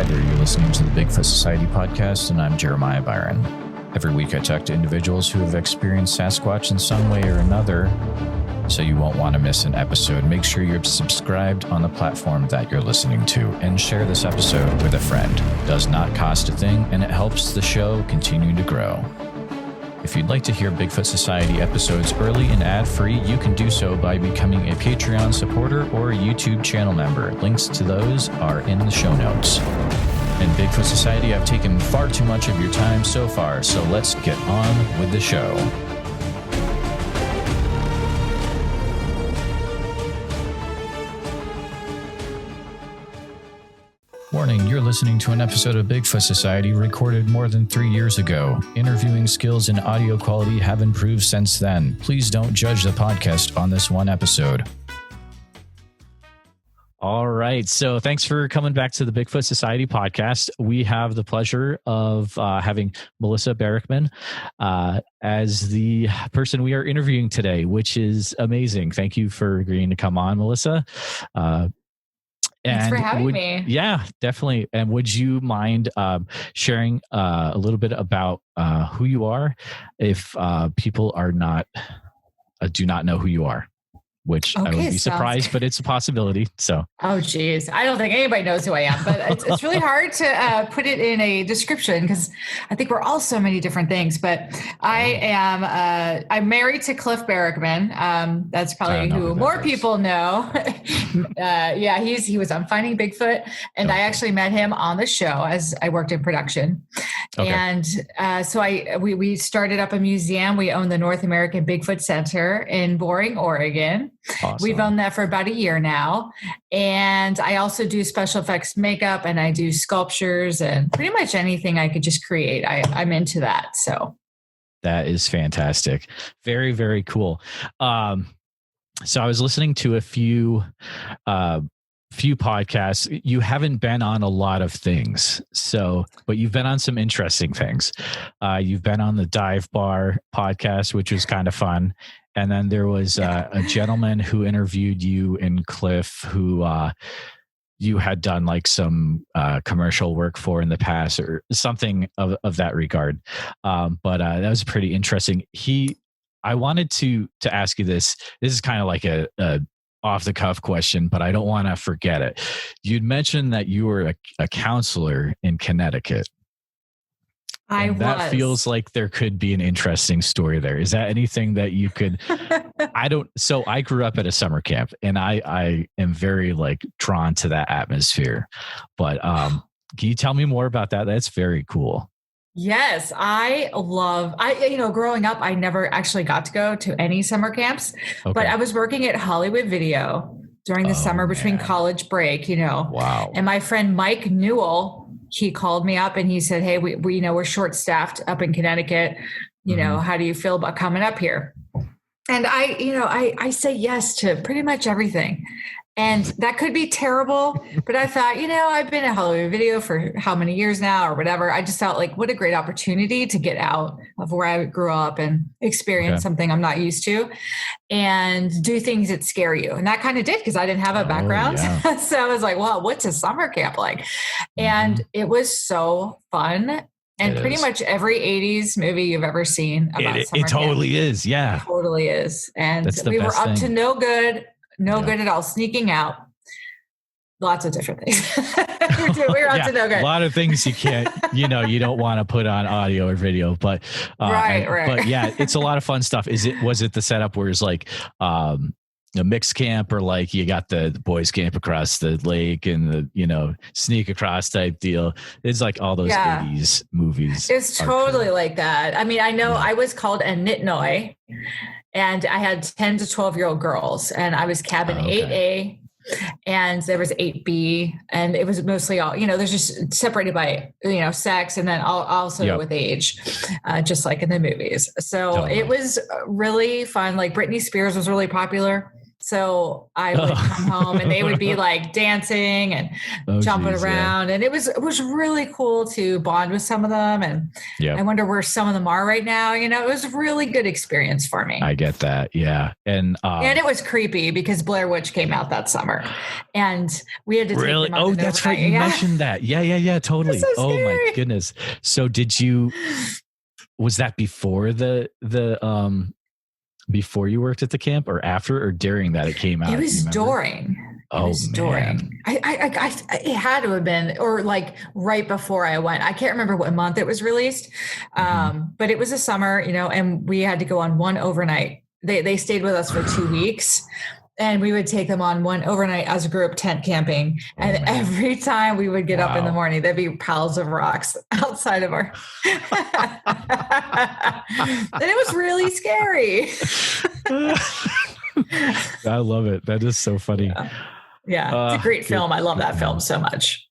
there. You're listening to the Bigfoot Society podcast, and I'm Jeremiah Byron. Every week I talk to individuals who have experienced Sasquatch in some way or another, so you won't want to miss an episode. Make sure you're subscribed on the platform that you're listening to, and share this episode with a friend. It does not cost a thing, and it helps the show continue to grow. If you'd like to hear Bigfoot Society episodes early and ad-free, you can do so by becoming a Patreon supporter or a YouTube channel member. Links to those are in the show notes. In Bigfoot Society, I've taken far too much of your time so far, so let's get on with the show. Warning, you're listening to an episode of Bigfoot Society recorded more than 3 years ago. Interviewing skills and audio quality have improved since then. Please don't judge the podcast on this one episode. All right. So thanks for coming back to the Bigfoot Society podcast. We have the pleasure of having Melissa Barackman as the person we are interviewing today, which is amazing. Thank you for agreeing to come on, Melissa. Thanks for having me. Yeah, definitely. And would you mind sharing a little bit about who you are if people do not know who you are? Which I would be surprised, but it's a possibility. So, oh, geez. I don't think anybody knows who I am, but it's really hard to put it in a description because I think we're all so many different things. But I'm married to Cliff Barackman. That's probably who more people know. Yeah, he was on Finding Bigfoot, and I actually met him on the show as I worked in production. Okay. And so we started up a museum. We own the North American Bigfoot Center in Boring, Oregon. Awesome. We've owned that for about a year now. And I also do special effects makeup, and I do sculptures and pretty much anything I could just create. I'm into that. So that is fantastic. Very, very cool. So I was listening to a few podcasts. You haven't been on a lot of things, but you've been on some interesting things. You've been on the Dive Bar podcast, which was kind of fun. And then there was a gentleman who interviewed you and Cliff, who you had done like some commercial work for in the past or something of that regard. But that was pretty interesting. I wanted to ask you this. This is kind of like a off the cuff question, but I don't want to forget it. You'd mentioned that you were a counselor in Connecticut. That feels like there could be an interesting story there. Is that anything that you could, so I grew up at a summer camp, and I am very drawn to that atmosphere, but can you tell me more about that? That's very cool. Yes, growing up, I never actually got to go to any summer camps, but I was working at Hollywood Video during the summer between college break, Wow. And my friend Mike Newell, he called me up and he said, "Hey, we're short staffed up in Connecticut. How do you feel about coming up here?" And I say yes to pretty much everything. And that could be terrible, but I thought, I've been at Hollywood Video for how many years now or whatever. I just felt like what a great opportunity to get out of where I grew up and experience something I'm not used to and do things that scare you. And that kind of did, because I didn't have a background. Yeah. So I was like, well, what's a summer camp like? And it was so fun. And pretty much every 80s movie you've ever seen about summer camp. It totally is. Yeah. It totally is. And we were up to no good. Good at all, sneaking out, lots of different things. we were up to no good. A lot of things you can't, you don't want to put on audio or video, but right. But yeah, it's a lot of fun stuff. Was it the setup where it's like a mixed camp, or like you got the boys camp across the lake and the sneak across type deal? It's like all those 80s movies. It's totally like that. I mean, I know I was called a Nitnoy. And I had 10 to 12-year-old girls, and I was cabin 8A, and there was 8B, and it was mostly all, there's just separated by, sex, and then also with age, just like in the movies. So It was really fun. Like Britney Spears was really popular So I would come home and they would be like dancing and jumping around. Yeah. And it was really cool to bond with some of them. And I wonder where some of them are right now. You know, it was a really good experience for me. I get that. Yeah. And it was creepy because Blair Witch came out that summer and we had to take them Oh, that's right. You mentioned that. Yeah. Totally. So oh my goodness. So was that before before you worked at the camp or after or during that it came out? It was during. During. It had to have been, or like right before I went. I can't remember what month it was released. But it was a summer, you know, and we had to go on one overnight. They stayed with us for 2 weeks. And we would take them on one overnight as a group tent camping. And every time we would get up in the morning, there'd be piles of rocks outside of our. And it was really scary. I love it. That is so funny. Yeah. It's a great film. I love that film so much.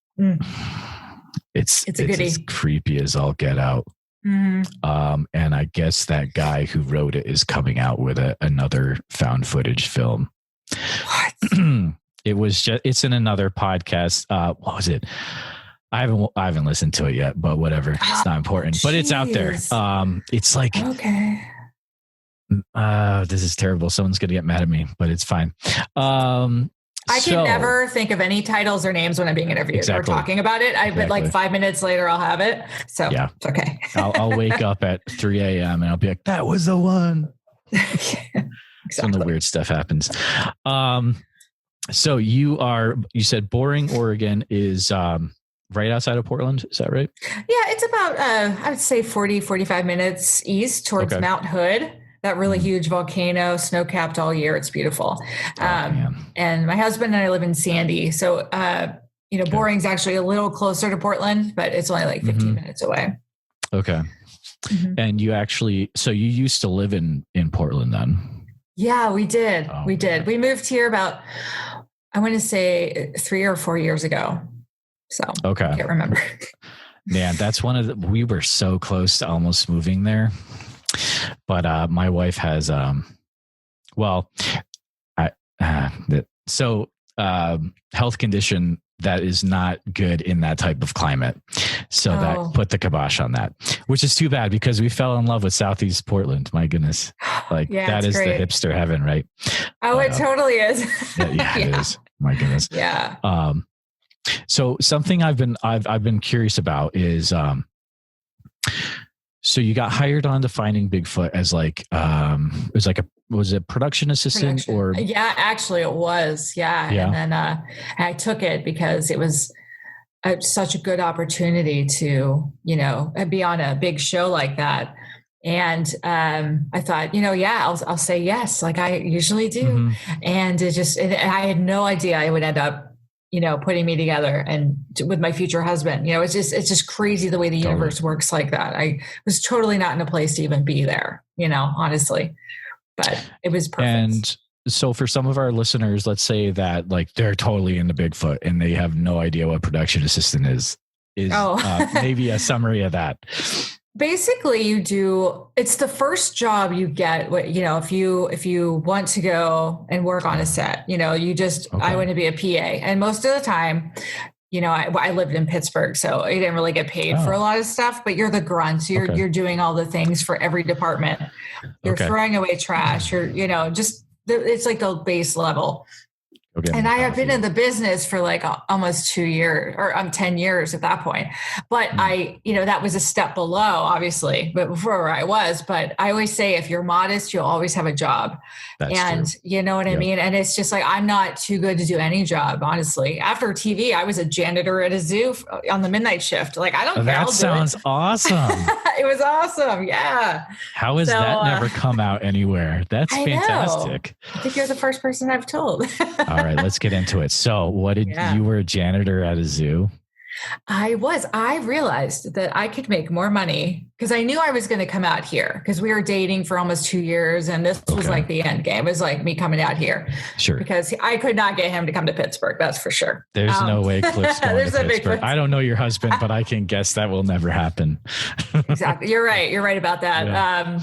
It's a goodie. As creepy as all get out. Mm-hmm. And I guess that guy who wrote it is coming out with another found footage film. What? It's in another podcast. What was it? I haven't listened to it yet, but whatever. It's not important, but it's out there. It's like, okay. This is terrible. Someone's going to get mad at me, but it's fine. I can never think of any titles or names when I'm being interviewed or talking about it. But like 5 minutes later, I'll have it. So it's okay. I'll wake up at 3 a.m. and I'll be like, that was the one. Some of the weird stuff happens. So you said Boring, Oregon is right outside of Portland. Is that right? Yeah, it's about, I would say 45 minutes east towards Mount Hood. That really huge volcano, snow-capped all year. It's beautiful. And my husband and I live in Sandy. So, Boring's actually a little closer to Portland, but it's only like 15 minutes away. Okay. Mm-hmm. And you used to live in Portland then? Yeah, we did. We did. We moved here about, I want to say 3 or 4 years ago. So I can't remember. Man, that's we were so close to almost moving there. But my wife has, health condition that is not good in that type of climate. So that put the kibosh on that, which is too bad because we fell in love with Southeast Portland. My goodness. Like that is great. The hipster heaven, right? Oh, it totally is. It is. My goodness. Yeah. So something I've been curious about is, so you got hired on to Finding Bigfoot as was it production assistant or? Yeah, actually it was. Yeah. And then I took it because it was such a good opportunity to, be on a big show like that. And I thought, I'll say yes, like I usually do. Mm-hmm. And I had no idea I would end up putting me together and with my future husband, it's just crazy the way the universe works like that. I was totally not in a place to even be there, honestly, but it was perfect. And so for some of our listeners, let's say that like they're totally into Bigfoot and they have no idea what production assistant is maybe a summary of that. Basically it's the first job you get, if you want to go and work on a set, I want to be a PA. And most of the time, I lived in Pittsburgh, so I didn't really get paid for a lot of stuff, but you're the grunt. So you're doing all the things for every department. You're throwing away trash. It's like the base level. Okay. And I have been in the business for like almost 2 years or 10 years at that point. But that was a step below, obviously, but before where I was. But I always say, if you're modest, you'll always have a job. That's true. You know what I mean? And it's just like, I'm not too good to do any job, honestly. After TV, I was a janitor at a zoo on the midnight shift. Like, I don't care. That sounds awesome. It was awesome. Yeah. How has that never come out anywhere? That's fantastic. I think you're the first person I've told. All right, let's get into it. So you were a janitor at a zoo? I was. I realized that I could make more money because I knew I was going to come out here because we were dating for almost 2 years. And this was like the end game. It was like me coming out here. Sure. Because I could not get him to come to Pittsburgh. That's for sure. There's no way Cliff's going to Pittsburgh. I don't know your husband, but I can guess that will never happen. Exactly. You're right. You're right about that. Yeah.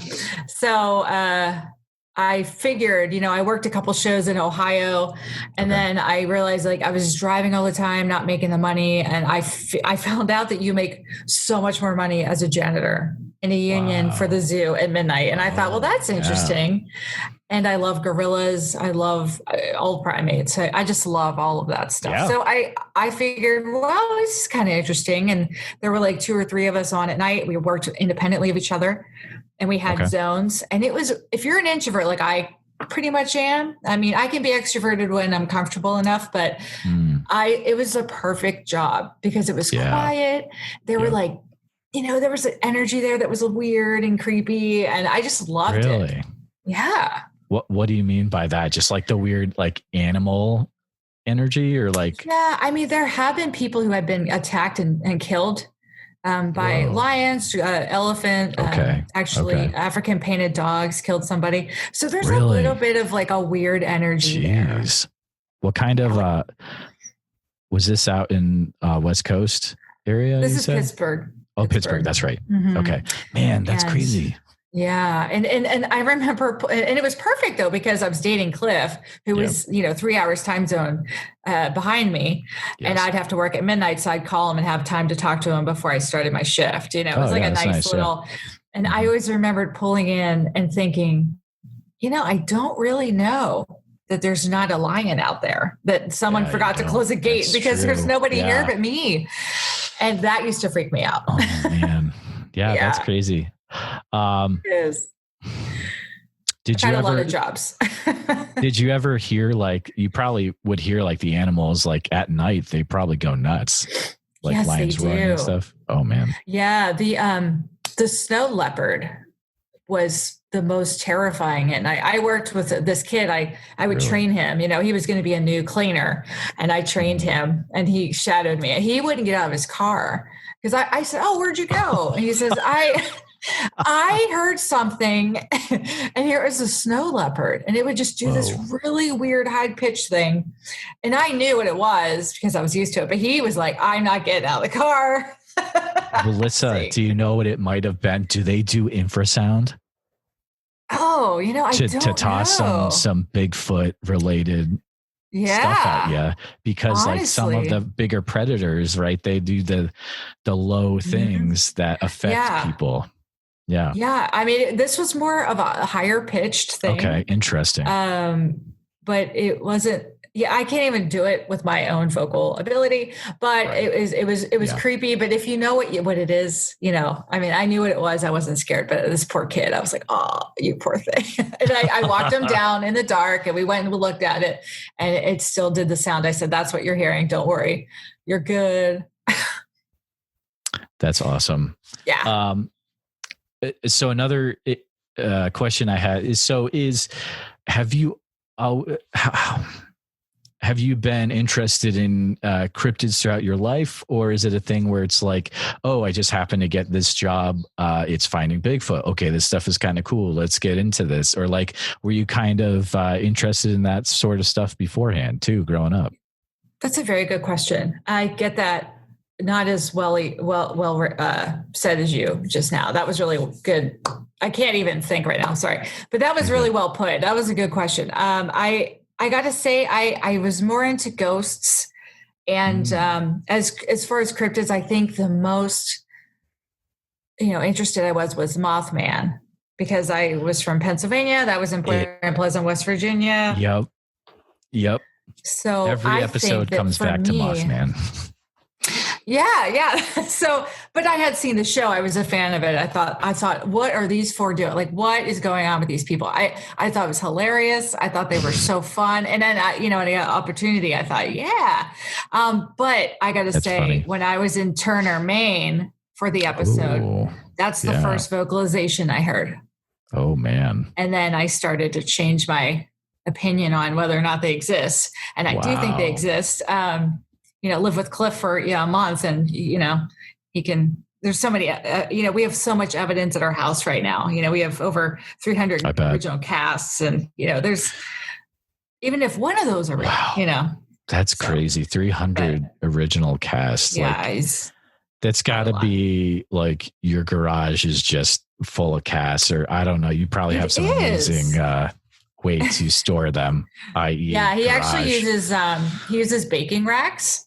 I figured, I worked a couple shows in Ohio, and then I realized like I was driving all the time, not making the money. And I found out that you make so much more money as a janitor in a union for the zoo at midnight. And I thought, well, that's interesting. And I love gorillas. I love all primates. I just love all of that stuff. Yeah. So I figured, well, this is kind of interesting. And there were like 2 or 3 of us on at night. We worked independently of each other, and we had zones. And it was, if you're an introvert, like I pretty much am. I mean, I can be extroverted when I'm comfortable enough, but it was a perfect job because it was quiet. There were like, there was an energy there that was weird and creepy, and I just loved it. Yeah. What do you mean by that? Just like the weird, like animal energy, or like? Yeah. I mean, there have been people who have been attacked and killed by lions, elephant, African painted dogs killed somebody. So there's a little bit of like a weird energy there. What kind of, was this out in West Coast area? This is Pittsburgh. Oh, Pittsburgh. That's right. Mm-hmm. Okay. Man, that's crazy. Yeah. And I remember, and it was perfect though, because I was dating Cliff, who was, 3 hours time zone behind me. Yes. And I'd have to work at midnight. So I'd call him and have time to talk to him before I started my shift. It was like a nice little, and I always remembered pulling in and thinking, I don't really know that there's not a lion out there, that someone forgot to close a gate because there's nobody here but me. And that used to freak me out. Oh man. Yeah. That's crazy. It is. Did you ever, a lot of jobs. Did you ever hear, like, you probably would hear like the animals, like at night, they probably go nuts, like lions roaring and stuff. Oh man. Yeah. The snow leopard was the most terrifying. And I worked with this kid. I would train him, he was going to be a new cleaner, and I trained him, and he shadowed me. He wouldn't get out of his car because I said, "Oh, where'd you go?" And he says, I heard something, and here is a snow leopard, and it would just do this really weird high-pitched thing. And I knew what it was because I was used to it, but he was like, I'm not getting out of the car. Melissa, do you know what it might have been? Do they do infrasound? Oh, I don't know. To toss some Bigfoot related stuff at you, because honestly, like some of the bigger predators, right? They do the low things that affect people. Yeah. Yeah. I mean, this was more of a higher pitched thing. Okay. Interesting. But it wasn't, I can't even do it with my own vocal ability, but it was creepy. But if you know what it is, I mean, I knew what it was. I wasn't scared, but this poor kid, I was like, oh, you poor thing. And I walked him down in the dark, and we went and we looked at it, and it still did the sound. I said, that's what you're hearing. Don't worry. You're good. That's awesome. Yeah. So another question I had is have you been interested in cryptids throughout your life, or is it a thing where it's like, oh, I just happened to get this job, it's finding Bigfoot, okay, this stuff is kind of cool, let's get into this? Or like, were you kind of interested in that sort of stuff beforehand too, growing up? That's a very good question. I get that. Not as well said as you just now. That was really good. I can't even think right now. Sorry, but that was really well put. That was a good question. I got to say, I was more into ghosts, and as far as cryptids, I think the most interested I was Mothman, because I was from Pennsylvania. That was in Pleasant, West Virginia. Yep. So every episode comes back to Mothman. Yeah. So, but I had seen the show. I was a fan of it. I thought, what are these four doing? Like, what is going on with these people? I thought it was hilarious. I thought they were so fun. And then, an opportunity, I thought, but I got to say, funny. When I was in Turner, Maine for the episode, that's the first vocalization I heard. Oh man. And then I started to change my opinion on whether or not they exist. And I do think they exist. Live with Cliff for a month, and he can. There's so many. We have so much evidence at our house right now. We have over 300 original casts, and there's even if one of those are real, that's crazy. 300 original casts. Yeah, that's got to be like your garage is just full of casts, or I don't know. You probably have some amazing way to store them, i.e. Yeah, he garage. actually uses baking racks,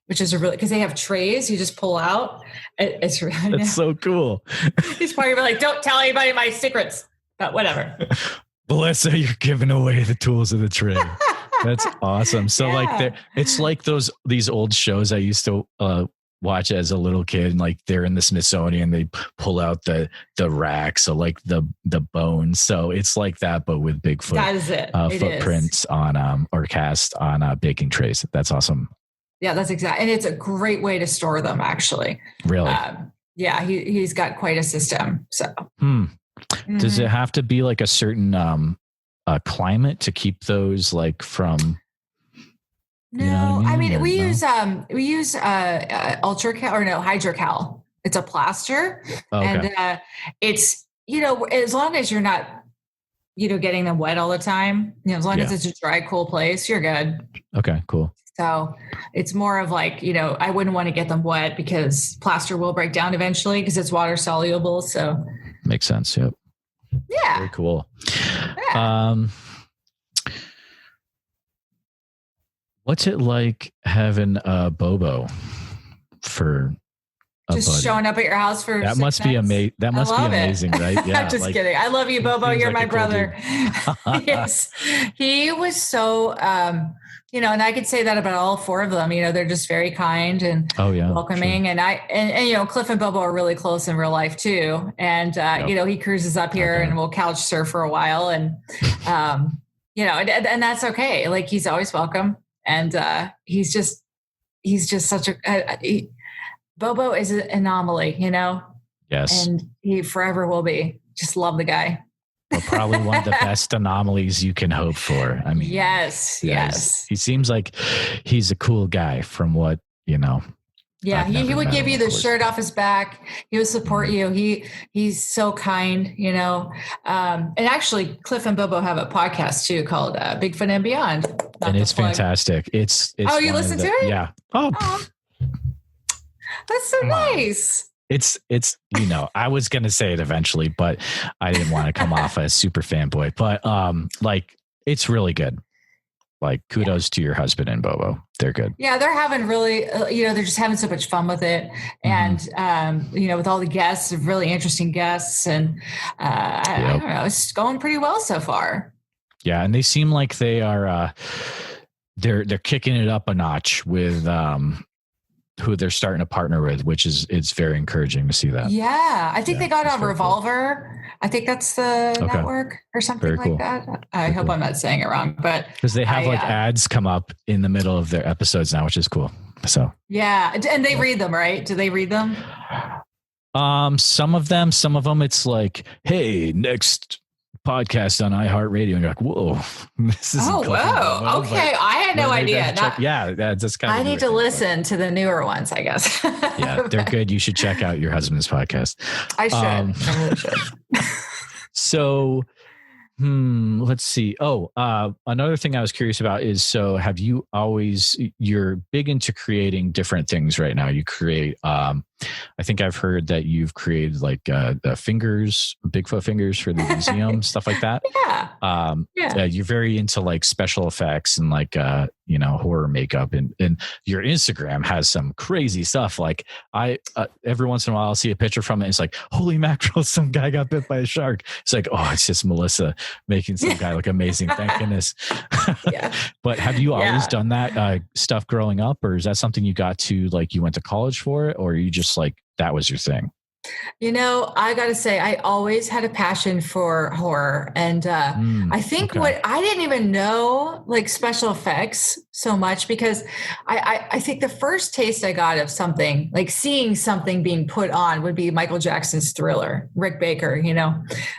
which is because they have trays you just pull out. It's really That's so cool. He's probably like, don't tell anybody my secrets, but whatever. Melissa, you're giving away the tools of the trade. That's awesome. So it's like these old shows I used to watch as a little kid, and like they're in the Smithsonian, they pull out the racks, so like the bones. So it's like that, but with Bigfoot. That is it. Footprints on or cast on baking trays. That's awesome. Yeah, that's exactly. And it's a great way to store them, actually. Really? Yeah, he's got quite a system. So does it have to be like a certain climate to keep those like from? No, you know what I mean? We use Ultracal or Hydrocal. It's a plaster, and it's as long as you're not getting them wet all the time. As long as it's a dry, cool place, you're good. Okay, cool. So it's more of like I wouldn't want to get them wet because plaster will break down eventually because it's water soluble. So makes sense. Yep. Yeah. Very cool. Yeah. What's it like having a Bobo for a just buddy? Showing up at your house for that must be amazing. That must be amazing, right? Yeah. I'm just kidding. I love you, Bobo. You're my brother. Yes. He was so, and I could say that about all four of them. They're just very kind and welcoming. Sure. And Cliff and Bobo are really close in real life too. And, he cruises up here and we'll couch surf for a while. And, and that's okay. Like he's always welcome. And he's just such Bobo is an anomaly, Yes. And he forever will be. Just love the guy. Well, probably one of the best anomalies you can hope for. I mean, yes. He seems like he's a cool guy from what, Yeah, he would give you the shirt off his back. He would support you. He's so kind, And actually, Cliff and Bobo have a podcast too called Bigfoot and Beyond. And it's fantastic. It's you listen to it? Yeah. That's so nice. It's I was gonna say it eventually, but I didn't want to come off as super fanboy. But it's really good. Like kudos to your husband and Bobo. They're good. Yeah, they're having really, they're just having so much fun with it. And, with all the guests, really interesting guests. And I don't know, it's going pretty well so far. Yeah. And they seem like they are, they're kicking it up a notch with who they're starting to partner with, which it's very encouraging to see that. Yeah. I think they got on Revolver. Cool. I think that's the network or something very cool. Like that. I hope I'm not saying it wrong, but because they have ads come up in the middle of their episodes now, which is cool. So yeah. And they read them, right? Do they read them? Some of them, it's like, hey, next podcast on iHeartRadio, and you're like, whoa, this is whoa, okay, I had no idea. That's kind of I need to listen to the newer ones, I guess. Yeah, they're good. You should check out your husband's podcast. I should. I really should. So let's see. Another thing I was curious about is, so have you always, you're big into creating different things right now. You create, I think I've heard that you've created like the fingers, Bigfoot fingers for the museum, stuff like that. Yeah. You're very into like special effects and like, horror makeup, and your Instagram has some crazy stuff. Like every once in a while I'll see a picture from it. It's like, holy mackerel, some guy got bit by a shark. It's like, oh, it's just Melissa making some guy look amazing. Thank goodness. Yeah. But have you always done that stuff growing up, or is that something you got to, like, you went to college for it, or you just like, that was your thing? I got to say, I always had a passion for horror. And I think what I didn't even know, like special effects so much, because I think the first taste I got of something, like seeing something being put on, would be Michael Jackson's Thriller, Rick Baker,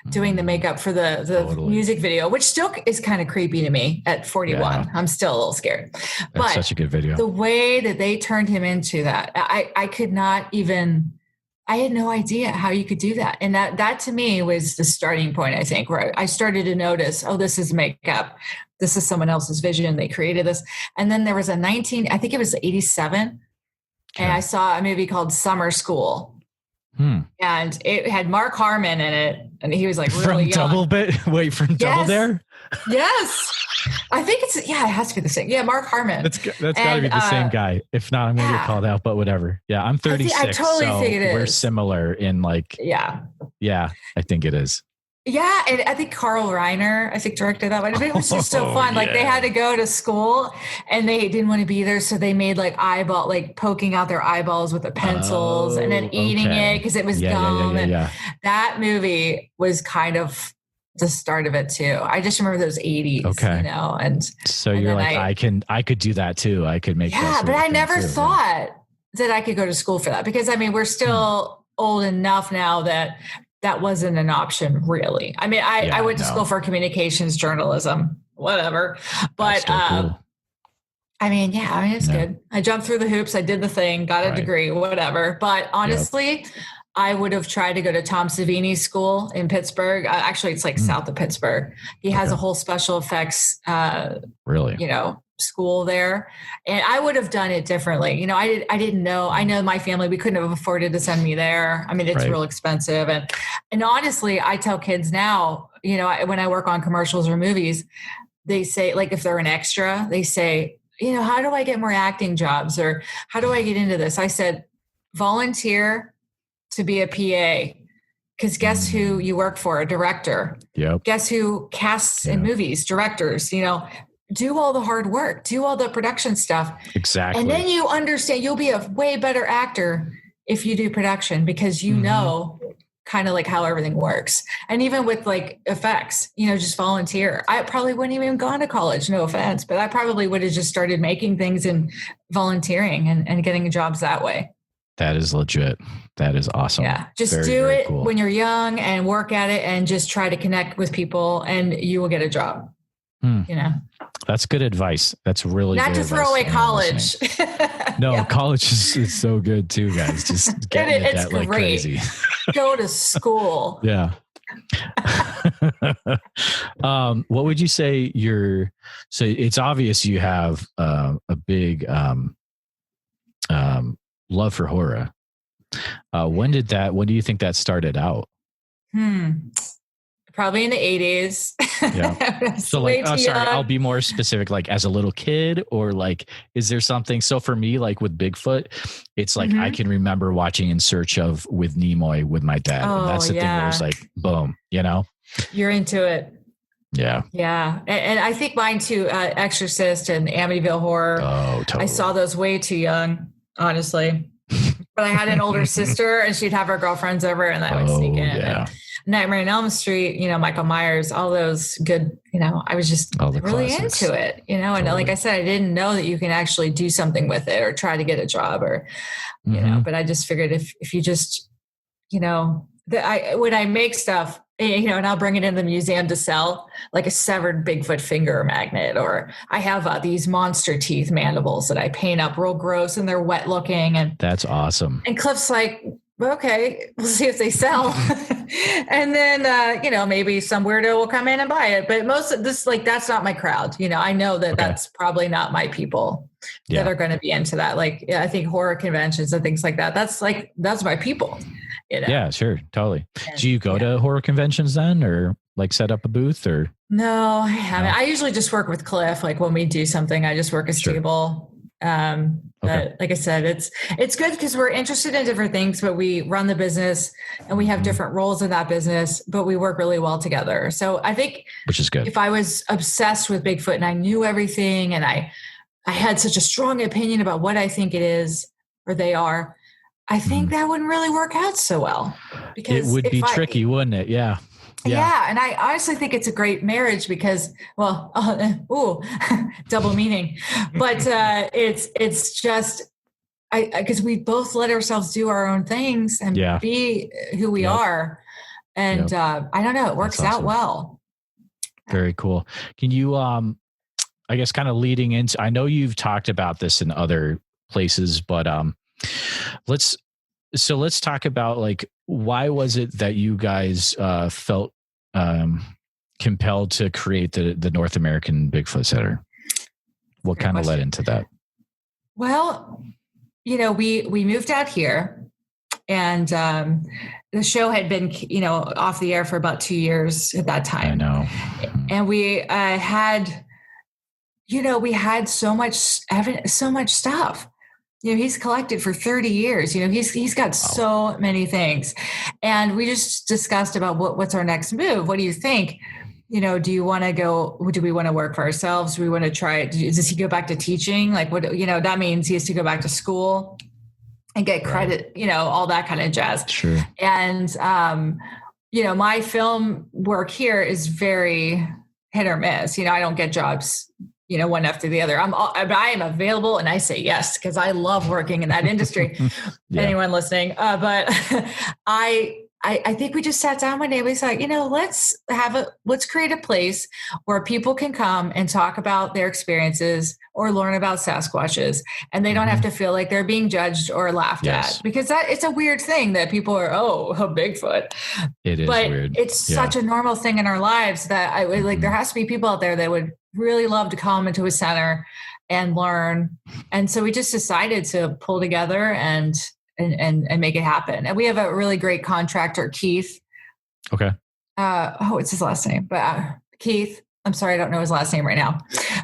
doing the makeup for the music video, which still is kind of creepy to me at 41. Yeah. I'm still a little scared. That's such a good video. The way that they turned him into that, I could not even... I had no idea how you could do that. And that to me was the starting point, I think, where I started to notice, this is makeup. This is someone else's vision. They created this. And then there was I think it was 87. Okay. And I saw a movie called Summer School. And it had Mark Harmon in it. And he was like really from young. Double Bit? Wait, from Double Dare? Yes. I think it has to be the same. Yeah, Mark Harmon. That's got to be the same guy. If not, I'm going to get called out, but whatever. Yeah, I'm 36. I totally think it is. We're similar in like... Yeah, I think it is. Yeah, and I think Carl Reiner, directed that one. It was just so fun. Like they had to go to school and they didn't want to be there, so they made like poking out their eyeballs with the pencils and then eating it because it was gum. That movie was kind of the start of it too. I just remember those 80s. Okay, and so you're like, I could do that too. I could make but I never thought that I could go to school for that because I mean we're still old enough now that wasn't an option, really. I mean, I went to school for communications journalism, whatever. But cool. It's good. I jumped through the hoops. I did the thing, got a degree, whatever. But honestly, I would have tried to go to Tom Savini's school in Pittsburgh. Actually, it's like south of Pittsburgh. He has a whole special effects, school there, and I would have done it differently. I didn't know. I know my family, we couldn't have afforded to send me there. I mean, it's real expensive. And honestly, I tell kids now, when I work on commercials or movies, they say, like, if they're an extra, they say, how do I get more acting jobs? Or how do I get into this? I said, volunteer to be a PA. Because guess who you work for? A director. Yep. Guess who casts in movies? Directors, do all the hard work, do all the production stuff. Exactly. And then you understand you'll be a way better actor if you do production because you know kind of like how everything works. And even with like effects, just volunteer. I probably wouldn't even gone to college, no offense, but I probably would have just started making things and volunteering and getting jobs that way. That is legit. That is awesome. Yeah. Just do it when you're young and work at it and just try to connect with people and you will get a job. That's good advice. That's really not good to throw away college. No, college is so good too, guys. Just get it's great. Like crazy. Go to school. Yeah. What would you say so it's obvious you have a big love for horror. When do you think that started out? Probably in the 80s. Yeah. So like, I'll be more specific, like as a little kid or like, is there something? So for me, like with Bigfoot, it's like, I can remember watching In Search of with Nimoy with my dad. And that's the thing where it's like, boom, You're into it. Yeah. Yeah. And I think mine too, Exorcist and Amityville Horror. Oh, totally. I saw those way too young, honestly. But I had an older sister and she'd have her girlfriends over and I would sneak in. Yeah. Nightmare on Elm Street, Michael Myers, all those good, I was just really classics. Into it, and like I said, I didn't know that you can actually do something with it or try to get a job or, but I just figured if you just, when I make stuff, and I'll bring it in the museum to sell, like a severed Bigfoot finger magnet, or I have these monster teeth mandibles that I paint up real gross and they're wet looking. And that's awesome. And Cliff's like, okay, we'll see if they sell. And then, maybe some weirdo will come in and buy it. But most of this, like, that's not my crowd. I know that that's probably not my people that are going to be into that. Like, I think horror conventions and things like that. That's my people. Yeah, sure. Totally. And, do you go to horror conventions then or like set up a booth or? No, I haven't. No. I usually just work with Cliff. Like when we do something, I just work a table. But like I said, it's good because we're interested in different things, but we run the business and we have different roles in that business, but we work really well together. So I think, which is good. If I was obsessed with Bigfoot and I knew everything and I had such a strong opinion about what I think it is or they are, I think that wouldn't really work out so well. Because it would be tricky, wouldn't it? Yeah. Yeah. And I honestly think it's a great marriage because, double meaning, but it's just, because we both let ourselves do our own things and be who we are. And I don't know, it works out well. Very cool. Can you, I guess kind of leading into, I know you've talked about this in other places, but let's talk about like, why was it that you guys felt compelled to create the North American Bigfoot Center? What kind of led into that? Well, we moved out here And the show had been, off the air for about 2 years at that time. I know. And we had so much evidence, so much stuff. He's collected for 30 years. He's got so many things. And we just discussed about what's our next move. What do you think? Do you want to go? Do we want to work for ourselves? Do we want to try? Does he go back to teaching? Like what? That means he has to go back to school and get credit. All that kind of jazz. Sure. And my film work here is very hit or miss. I don't get jobs one after the other. I am available and I say yes, because I love working in that industry. Anyone listening. But I think we just sat down one day. We was like, let's create a place where people can come and talk about their experiences or learn about Sasquatches, and they don't have to feel like they're being judged or laughed at, because it's a weird thing that people are, Bigfoot. It is but weird. It's such a normal thing in our lives that there has to be people out there that would really love to come into a center and learn. And so we just decided to pull together and make it happen. And we have a really great contractor, Keith. Okay. What's his last name? But Keith. I'm sorry, I don't know his last name right now.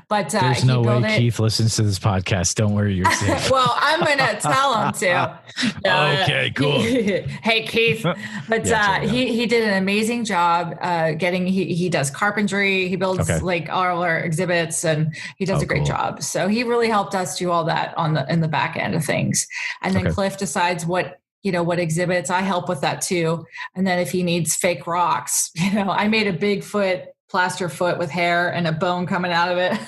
But there's no way Keith listens to this podcast. Don't worry, you're safe. Well, I'm going to tell him to. Okay, cool. Hey, Keith. But he did an amazing job he does carpentry. He builds all our exhibits, and he does a great job. So he really helped us do all that in the back end of things. And then Cliff decides what exhibits. I help with that too. And then if he needs fake rocks, I made a Bigfoot plaster foot with hair and a bone coming out of it.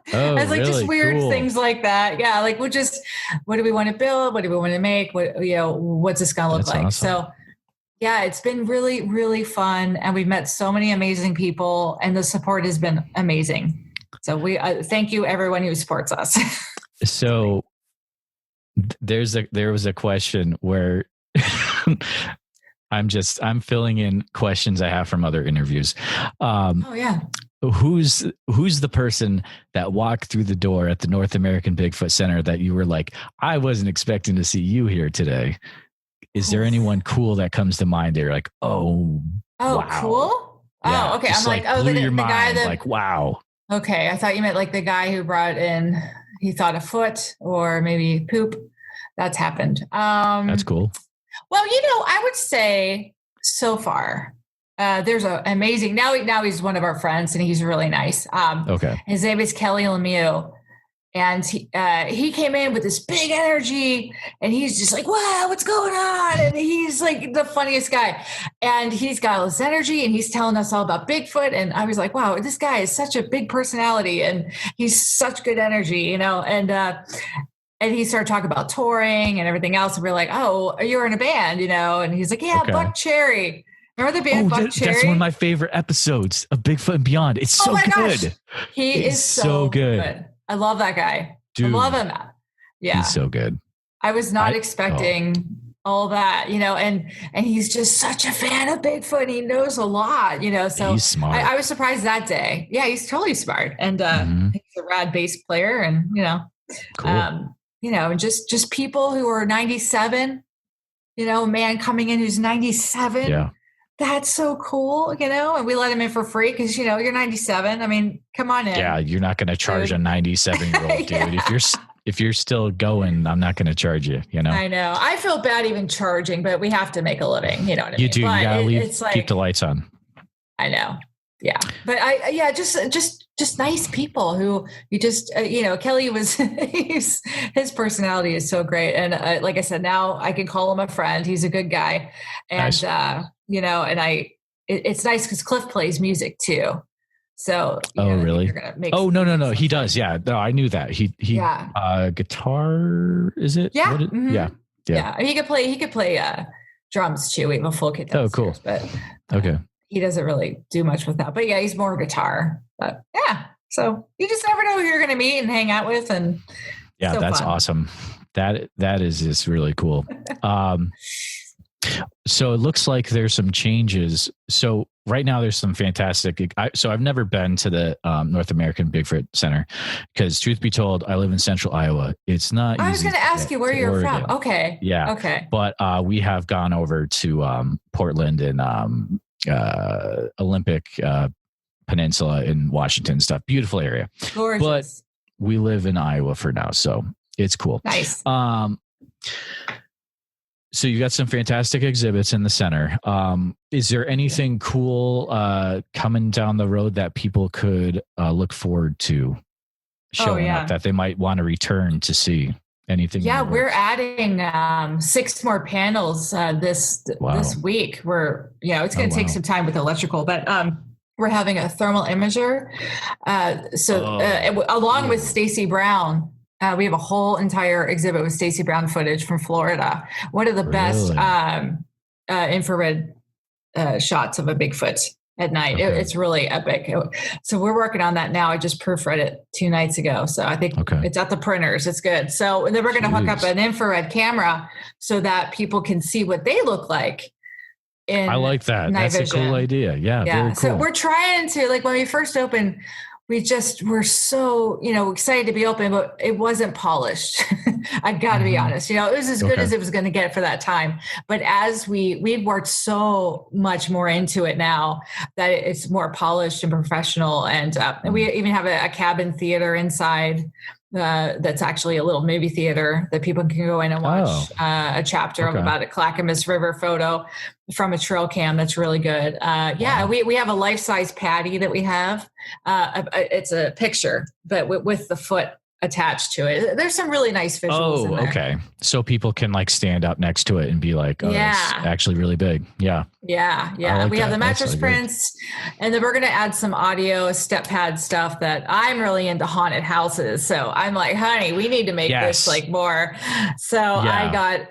It's just weird things like that. Yeah. Like what do we want to build? What do we want to make? What's this going to look like? Awesome. So yeah, it's been really, really fun. And we've met so many amazing people, and the support has been amazing. So we thank you everyone who supports us. So there was a question where I'm filling in questions I have from other interviews. Who's the person that walked through the door at the North American Bigfoot Center that you were like, I wasn't expecting to see you here today? Is there anyone cool that comes to mind there? Like, wow. Cool. Yeah, okay. I'm like, the guy that, like, wow. Okay. I thought you meant like the guy who brought in, he thought a foot or maybe poop. That's happened. That's cool. Well, I would say so far, there's an amazing, now he's one of our friends and he's really nice. His name is Kelly Lemieux, and he came in with this big energy, and he's just like, wow, what's going on? And he's like the funniest guy, and he's got all this energy, and he's telling us all about Bigfoot. And I was like, wow, this guy is such a big personality, and he's such good energy, and he started talking about touring and everything else. And we're like, oh, you're in a band, and he's like, yeah, Buck Cherry. Remember the band Buck Cherry? That's one of my favorite episodes of Bigfoot and Beyond. It's so good. Gosh. He is so good. I love that guy. Dude, I love him. Yeah. He's so good. I was not expecting all that, and he's just such a fan of Bigfoot. He knows a lot, so he's smart. I was surprised that day. Yeah, he's totally smart. And he's a rad bass player, and, cool. Just people who are 97, a man coming in who's 97. Yeah. That's so cool, and we let him in for free because, you're 97. I mean, come on in. Yeah. You're not going to charge a 97-year-old dude. If you're still going, I'm not going to charge you, I know. I feel bad even charging, but we have to make a living. You know what I mean? You do. But you got to keep the lights on. I know. Yeah. But just nice people who you just, Kelly was, his personality is so great. And like I said, now I can call him a friend. He's a good guy. And, nice. It's nice because Cliff plays music too. So, really? No. He does. Yeah. No, I knew that. He guitar, is it? Yeah. Yeah. He could play drums too. We have a full kit. Oh, cool. But okay. He doesn't really do much with that, but yeah, he's more guitar. But yeah, so you just never know who you're going to meet and hang out with, and yeah, that's fun. Awesome. That is just really cool. So it looks like there's some changes. So right now there's some fantastic. So I've never been to the North American Bigfoot Center because, truth be told, I live in Central Iowa. It's not. I was going to ask you where you're Oregon. from. Okay. Yeah. Okay. But we have gone over to Portland and Olympic Peninsula in Washington and stuff. Beautiful area. Gorgeous. But we live in Iowa for now, so it's cool. Nice. So you got some fantastic exhibits in the center. Is there anything cool coming down the road that people could look forward to showing up that they might want to return to see? Anything? Yeah, we're adding 6 more panels this week. It's going to take some time with electrical, but we're having a thermal imager. Along with Stacy Brown. We have a whole entire exhibit with Stacy Brown footage from Florida. One of the best infrared shots of a Bigfoot at night. Okay. It's really epic. So we're working on that now. I just proofread it 2 nights ago. So I think it's at the printers. It's good. So and then we're going to hook up an infrared camera so that people can see what they look like. I like that. That's a cool idea. Yeah. Very cool. So we're trying to, like, when we first opened, we just were so, excited to be open, but it wasn't polished. I got to be honest. It was as good as it was going to get for that time. But as we've worked so much more into it now that it's more polished and professional. And we even have a cabin theater inside that's actually a little movie theater that people can go in and watch a chapter of about a Clackamas River photo from a trail cam. That's really good. We have a life-size patty that we have. It's a picture, but with the foot attached to it. There's some really nice visuals in there. Okay. So people can like stand up next to it and be like, it's actually really big. Yeah. Yeah. Like we have the mattress prints, and then we're going to add some audio step pad stuff that I'm really into haunted houses. So I'm like, honey, we need to make this like more. So I got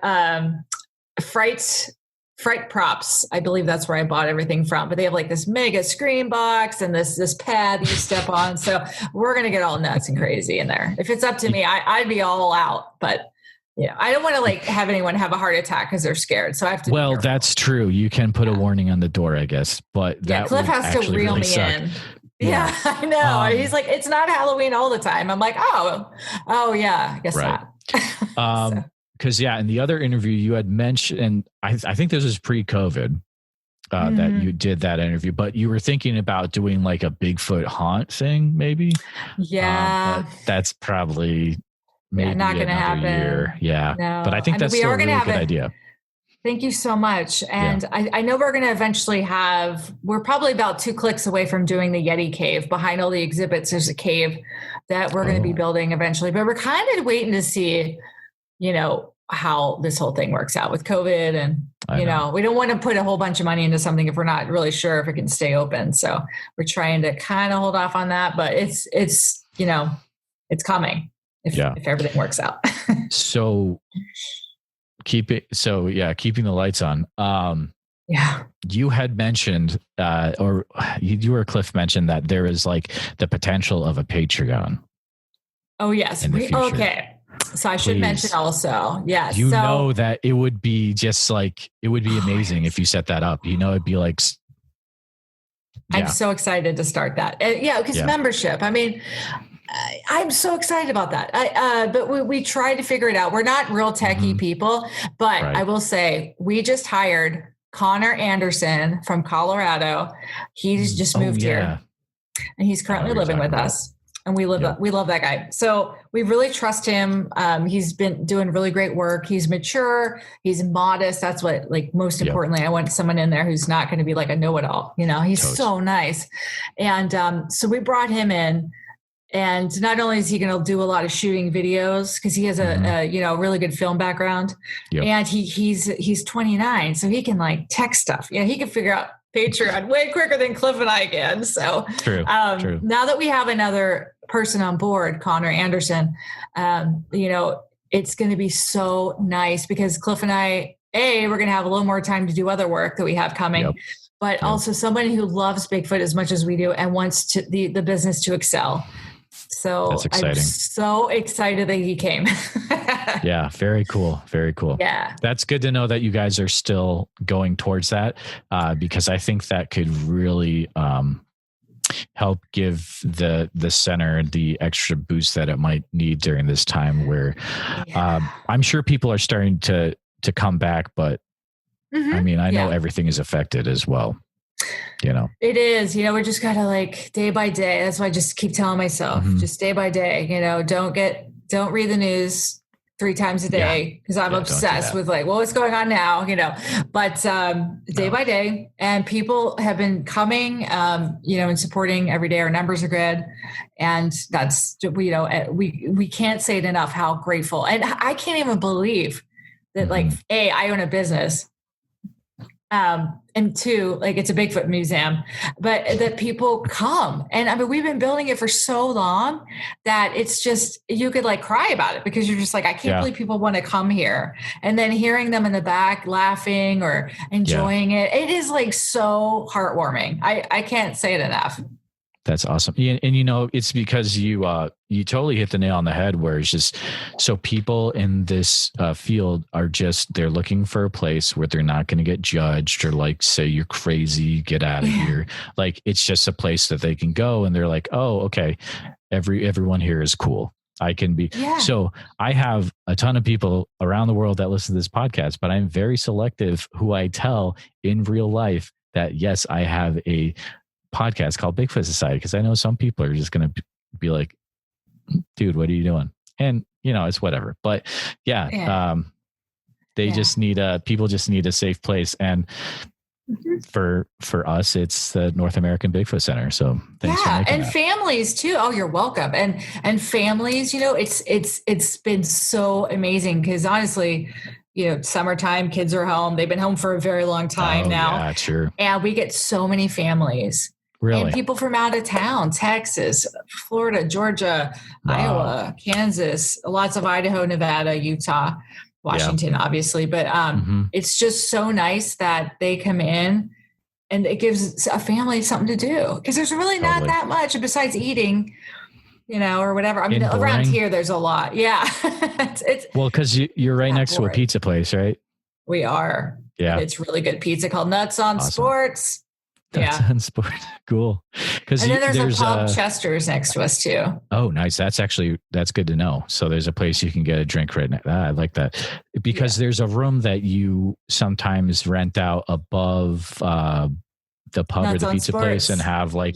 Fright Props. I believe that's where I bought everything from, but they have like this mega screen box and this pad that you step on. So we're going to get all nuts and crazy in there. If it's up to me, I'd be all out, but I don't want to like have anyone have a heart attack because they're scared. So I have to. Well, that's true. You can put a warning on the door, I guess, but that Cliff has to reel me in. Yeah, I know. He's like, it's not Halloween all the time. I'm like, oh yeah, I guess not. Because in the other interview you had mentioned, and I think this was pre-COVID that you did that interview, but you were thinking about doing like a Bigfoot haunt thing, maybe. Yeah, that's probably maybe not going to happen. Year. Yeah, no. But I think that's still a really good idea. Thank you so much. And I know we're going to eventually we're probably about 2 clicks away from doing the Yeti cave. Behind all the exhibits, there's a cave that we're going to be building eventually, but we're kind of waiting to see how this whole thing works out with COVID. And, we don't want to put a whole bunch of money into something if we're not really sure if it can stay open. So we're trying to kind of hold off on that, but it's coming if everything works out. So keeping the lights on. You had mentioned, or you or Cliff mentioned that there is like the potential of a Patreon. Oh yes. Okay. So I should mention also, yes. You know that it would be just like, it would be amazing if you set that up. It'd be like. I'm so excited to start that. Because membership, I mean, I'm so excited about that. But we tried to figure it out. We're not real techie people, but I will say we just hired Connor Anderson from Colorado. He's just moved here and he's currently living with us. And we love that guy. So we really trust him. He's been doing really great work. He's mature. He's modest. That's what, like, most importantly, I want someone in there who's not going to be like a know-it-all. He's so nice. And so we brought him in. And not only is he going to do a lot of shooting videos because he has a really good film background, and he's 29, so he can like tech stuff. He can figure out Patreon way quicker than Cliff and I can. So true. Now that we have another person on board, Connor Anderson, it's going to be so nice because Cliff and I, we're going to have a little more time to do other work that we have coming, but also somebody who loves Bigfoot as much as we do and wants the business to excel. So that's exciting. I'm so excited that he came. Yeah. Very cool. Very cool. Yeah. That's good to know that you guys are still going towards that, because I think that could really, help give the center the extra boost that it might need during this time where, I'm sure people are starting to come back, but I mean, I know everything is affected as well. It is, we just gotta like day by day. That's why I just keep telling myself, just day by day, don't read the news 3 times a day because I'm obsessed with like, well, what's going on now, but day by day. And people have been coming, and supporting every day. Our numbers are good. And that's, we can't say it enough how grateful. And I can't even believe that like, A, I own a business. And 2, like it's a Bigfoot museum, but that people come. And I mean, we've been building it for so long that it's just, you could like cry about it because you're just like, I can't believe people want to come here. And then hearing them in the back laughing or enjoying it. It is like so heartwarming. I can't say it enough. That's awesome. And it's because you totally hit the nail on the head where it's just, so people in this field are just, they're looking for a place where they're not going to get judged or like, say you're crazy, get out of here. Like, it's just a place that they can go and they're like, oh, okay. Everyone here is cool. I can be. So I have a ton of people around the world that listen to this podcast, but I'm very selective who I tell in real life that, yes, I have a podcast called Bigfoot Society, because I know some people are just going to be like, dude, what are you doing? And it's whatever, but they just need people just need a safe place. And for us, it's the North American Bigfoot Center. So thanks for making that. Families too. Oh, you're welcome. And families, it's been so amazing because honestly, summertime, kids are home. They've been home for a very long time now. Yeah, sure. And we get so many families. Really? And people from out of town, Texas, Florida, Georgia, Iowa, Kansas, lots of Idaho, Nevada, Utah, Washington, obviously. But it's just so nice that they come in and it gives a family something to do because there's really not that much besides eating, or whatever. I mean, around here, there's a lot. Yeah. it's well, because you're right next to a pizza place, right? We are. Yeah. It's really good pizza called Nuts on Sports. That's on Sport. Cool. And then there's a pub, Chester's, next to us too. Oh, nice. That's good to know. So there's a place you can get a drink right now. I like that because there's a room that you sometimes rent out above the pub or the pizza place and have like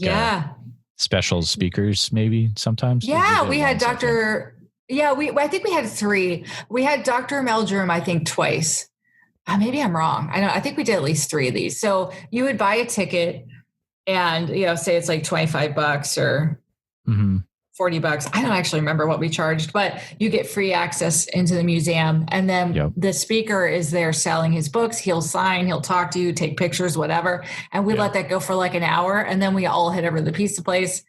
special speakers maybe sometimes. Yeah, we had Dr. I think we had 3. We had Dr. Meldrum, I think twice. Maybe I'm wrong. I think we did at least 3 of these. So you would buy a ticket and, say it's like $25 or $40. I don't actually remember what we charged, but you get free access into the museum. And then the speaker is there selling his books. He'll sign, he'll talk to you, take pictures, whatever. And we let that go for like an hour. And then we all head over to the pizza place,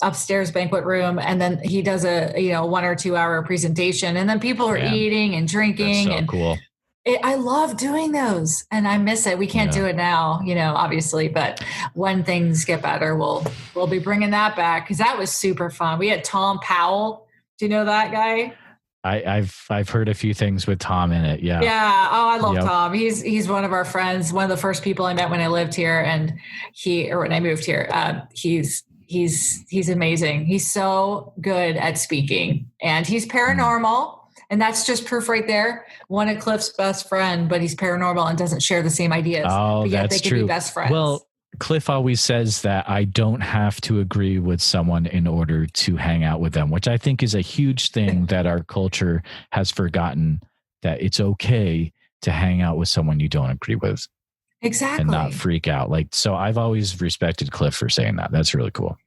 upstairs banquet room. And then he does a, 1 or 2 hour presentation. And then people are eating and drinking. That's so cool. I love doing those and I miss it. We can't do it now, obviously, but when things get better, we'll be bringing that back. Cause that was super fun. We had Tom Powell. Do you know that guy? I've heard a few things with Tom in it. Yeah. Yeah. Oh, I love Tom. He's one of our friends. One of the first people I met when I lived here and when I moved here, he's amazing. He's so good at speaking and he's paranormal. And that's just proof right there. One of Cliff's best friend, but he's paranormal and doesn't share the same ideas. Oh, but yet that's they true. Could be best friends. Well, Cliff always says that I don't have to agree with someone in order to hang out with them, which I think is a huge thing that our culture has forgotten, that it's okay to hang out with someone you don't agree with. Exactly. And not freak out. So I've always respected Cliff for saying that. That's really cool.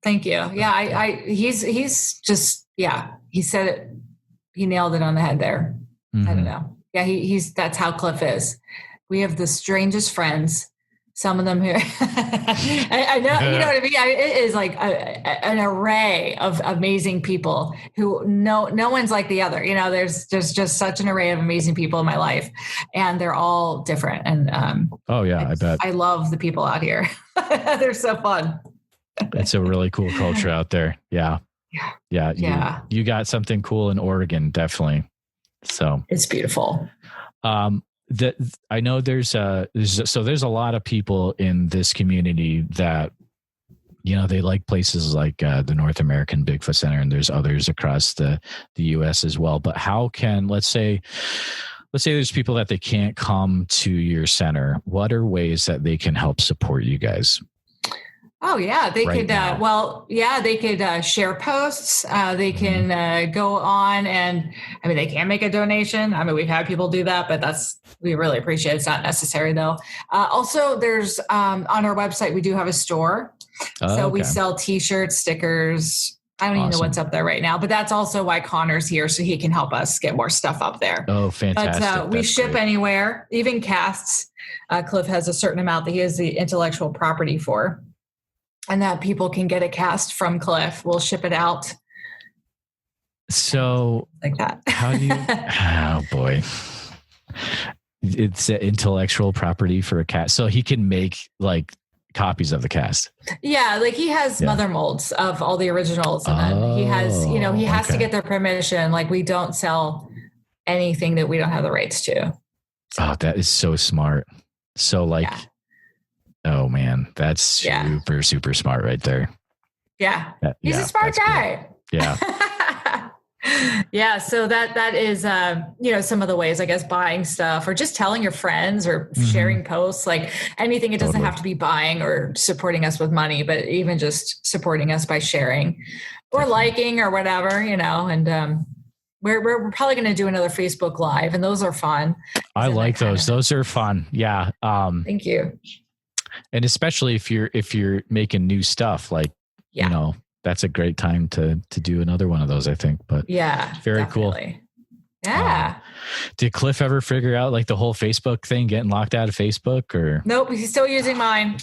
Thank you. Yeah. He's just, he said it. He nailed it on the head there. I don't know. Yeah. That's how Cliff is. We have the strangest friends. Some of them here, I know, you know what I mean? It is like an array of amazing people who no one's like the other, there's just such an array of amazing people in my life and they're all different. And, I bet. I love the people out here. They're so fun. It's a really cool culture out there. Yeah. Yeah. You got something cool in Oregon, definitely. So it's beautiful. I know there's a lot of people in this community that, they like places like the North American Bigfoot Center, and there's others across the U.S. as well. But how can, let's say there's people that they can't come to your center. What are ways that they can help support you guys? Oh yeah, they could. They could share posts. They can go on, and they can make a donation. We've had people do that, but we really appreciate it. It's not necessary though. Also, there's on our website we do have a store, we sell T-shirts, stickers. I don't even know what's up there right now, but that's also why Connor's here, so he can help us get more stuff up there. Oh, fantastic! But we ship anywhere, even casts. Cliff has a certain amount that he has the intellectual property for. And that people can get a cast from Cliff. We'll ship it out. So like that. How do you? Oh boy, it's intellectual property for a cast, so he can make like copies of the cast. Yeah, like he has mother molds of all the originals, and then he has, he has to get their permission. Like we don't sell anything that we don't have the rights to. So. Oh, that is so smart. So like. Yeah. Oh man, that's super, super smart right there. Yeah. He's a smart guy. Cool. Yeah. Yeah. So that is, some of the ways, I guess, buying stuff or just telling your friends or sharing posts, like anything. It doesn't have to be buying or supporting us with money, but even just supporting us by sharing or liking or whatever, and, we're probably going to do another Facebook Live, and those are fun. I like those. Those are fun. Yeah. Thank you. And especially if you're making new stuff, like, that's a great time to do another one of those, I think. But very definitely. Cool. Yeah. Did Cliff ever figure out like the whole Facebook thing, getting locked out of Facebook, or? Nope. He's still using mine.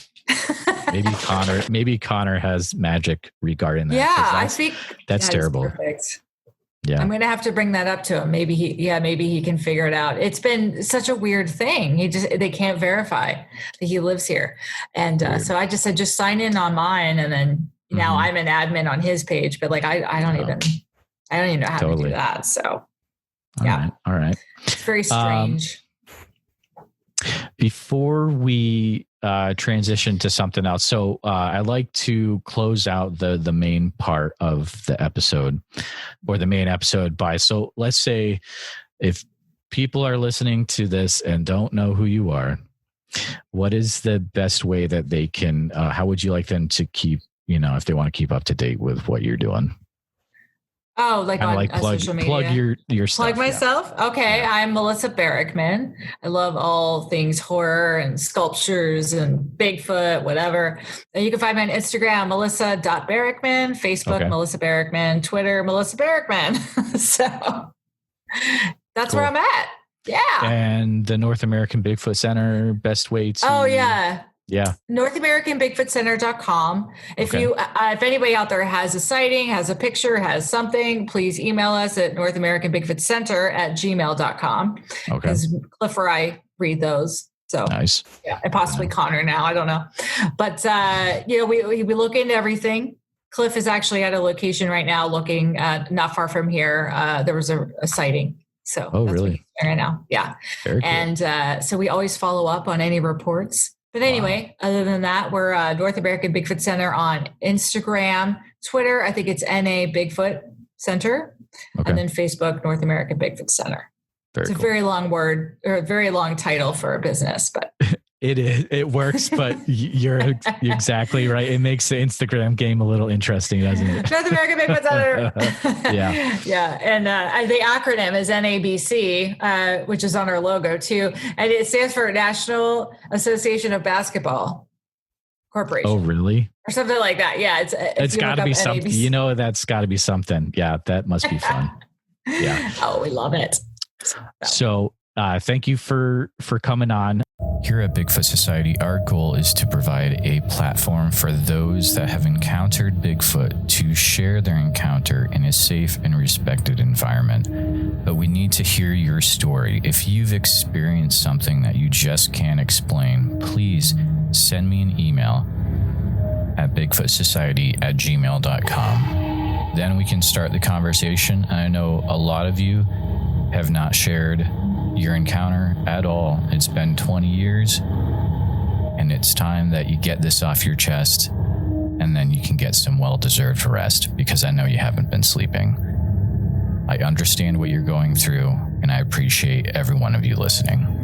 Maybe Connor has magic regarding that. Yeah. I think that's terrible. Perfect. Yeah. I'm going to have to bring that up to him. Maybe he can figure it out. It's been such a weird thing. They can't verify that he lives here. And so I just said, just sign in on mine. And then now I'm an admin on his page, but like, I don't even know how to do that. So All right. It's very strange. Before we transition to something else. So I like to close out the main part of the episode, or the main episode by, so let's say if people are listening to this and don't know who you are, what is the best way that they can, how would you like them to keep, if they want to keep up to date with what you're doing? Oh, like on social media. Plug your stuff. Plug myself? Yeah. Okay. Yeah. I'm Melissa Barackman. I love all things horror and sculptures and Bigfoot, whatever. And you can find me on Instagram, melissa.barackman, Facebook, Melissa Barackman, Twitter, Melissa Barackman. So that's where I'm at. Yeah. And the North American Bigfoot Center, best way to... Oh, yeah. Yeah. NorthAmericanBigfootCenter.com. If anybody out there has a sighting, has a picture, has something, please email us at NorthAmericanBigfootCenter@gmail.com. Okay. Because Cliff or I read those. So nice. Yeah. And possibly Connor now. I don't know. But we look into everything. Cliff is actually at a location right now looking not far from here. There was a sighting. So that's really? What he's doing right now. Yeah. Very cool. And so we always follow up on any reports. But anyway, Other than that, we're North American Bigfoot Center on Instagram, Twitter. I think it's NA Bigfoot Center. Okay. And then Facebook, North American Bigfoot Center. It's cool. A very long word, or a very long title for a business, but it is. It works, but you're exactly right. It makes the Instagram game a little interesting, doesn't it? North American Bigfoot Center. Yeah. Yeah. And the acronym is NABC, which is on our logo too. And it stands for National Association of Basketball Corporation. Oh, really? Or something like that. Yeah. It's got to be something. That's got to be something. Yeah. That must be fun. Yeah. Oh, we love it. So thank you for coming on. Here at Bigfoot Society, our goal is to provide a platform for those that have encountered Bigfoot to share their encounter in a safe and respected environment. But we need to hear your story. If you've experienced something that you just can't explain, please send me an email at bigfootsociety@gmail.com. then we can start the conversation. And I know a lot of you have not shared your encounter at all. It's been 20 years, and it's time that you get this off your chest, and then you can get some well-deserved rest, because I know you haven't been sleeping. I understand what you're going through, and I appreciate every one of you listening.